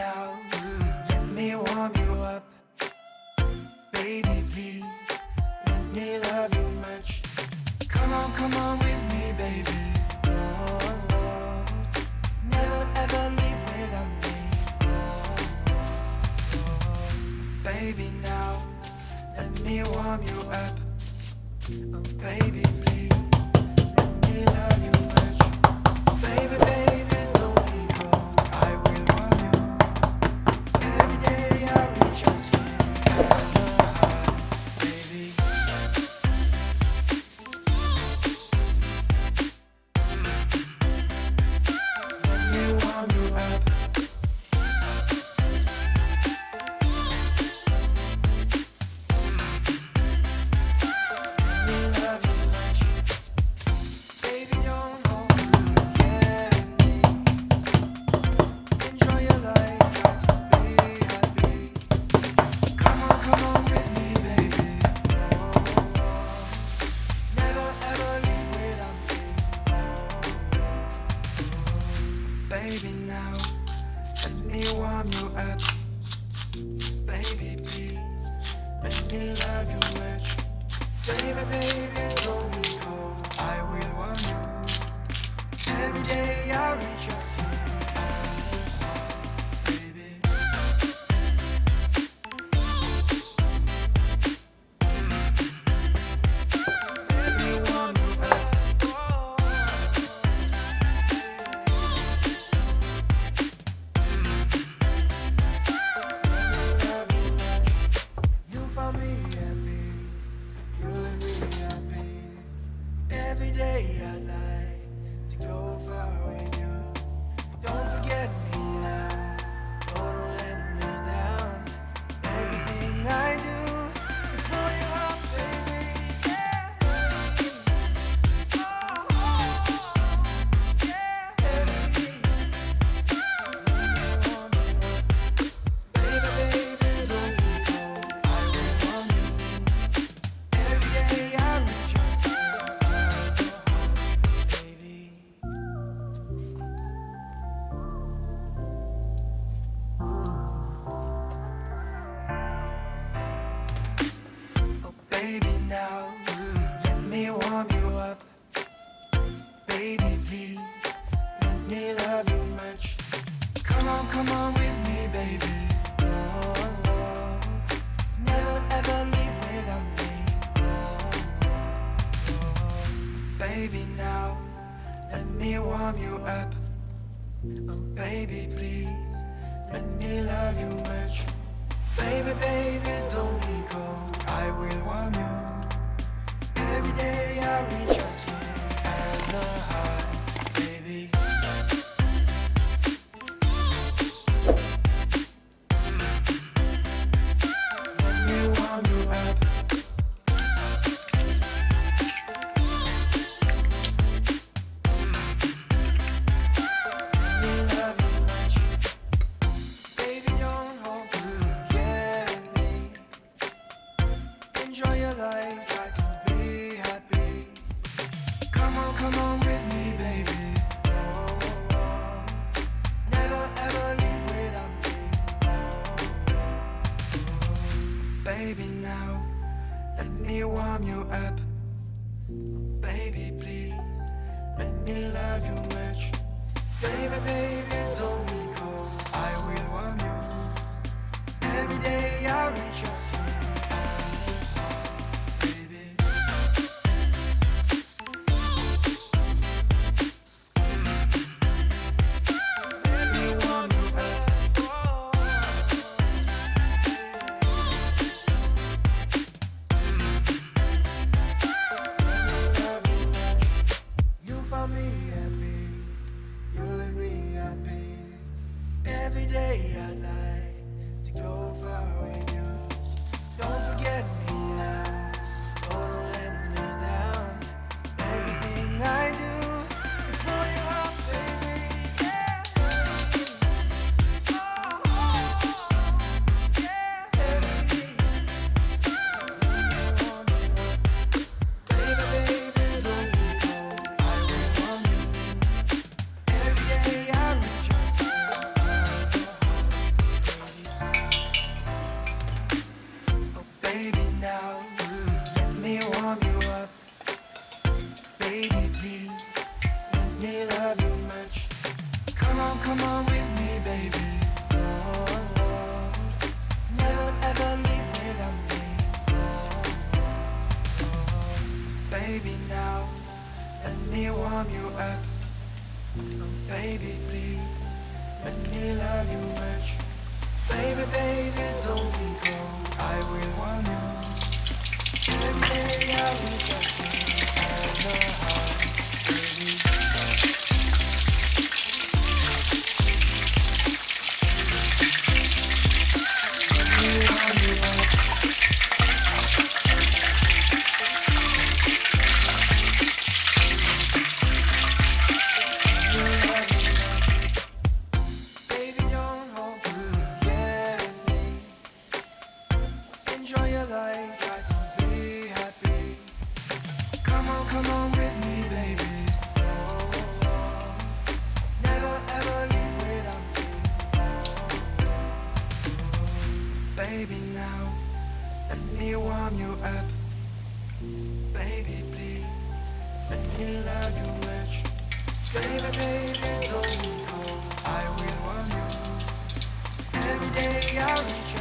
now, let me warm you up. Baby, please, let me love you much. Come on with me, baby. Oh, oh. Never ever leave without me. Oh, oh. Baby, now, let me warm you up. Oh, baby, please, let me love you much. Baby, baby, don't be cold. I will warm you. Every day I reach your skin as a high, baby. Let me warm you up. Let me love you much. Baby, don't overget me. Enjoy your life, try to be happy. Come on with me, baby. Oh, oh. Never ever leave without me. Oh, baby, now let me warm you up. Baby, please, let me love you much. Baby, baby, don't be cold. I will warm you. Every day I reach your skin as a high, baby. Let me warm you up. Love you much. You found me happy. You let me happy. Every day I like to go far with you. Don't forget me now. Oh, don't let me down. Everything I do is for you, baby. Yeah. Oh, oh, yeah. Baby, baby, don't be cold. I will warm you. Every day I reach your skin as a high, baby. Oh, baby, now let me warm you up. Baby, please, let me love you much. Come on with me, baby. Oh, oh. Never ever leave without me. Oh, oh. Baby, now let me warm you up. Oh, baby, please, let me love you much. Baby, baby, don't be cold. I will warm you. Every day I reach your skin as a high, baby. Let me warm you up. Let me love you much. Baby, don't forget me. Enjoy your life, try to be happy. Come on with me, baby. Oh, oh. Never ever leave without me. Oh, oh. Baby, now let me warm you up. Baby, please, let me love you much. Baby, baby, don't be cold. I will warm you. Every day I reach your skin as a high, baby. Let me warm you up. Love you much. You found me happy. You let me happy. Every day I like to go far with you. now, let me warm you up. Baby, please, let me love you much. Come on with me, baby. Oh, oh. Never ever leave without me. Oh, oh. Baby, now, let me warm you up. Oh, baby, please, let me love you much. Baby, baby, don't be cold. I will warm you. Every day I will trust you as a heart, baby. Let me warm you up. Baby, don't hold forget me. Enjoy your life, try to be happy. Come on with me, baby. Oh, oh. Never ever leave without me. Oh, oh. Baby, now let me warm you up. Baby, please, let me love you much. Baby, baby, don't be cold. I will warm you. Every day I reach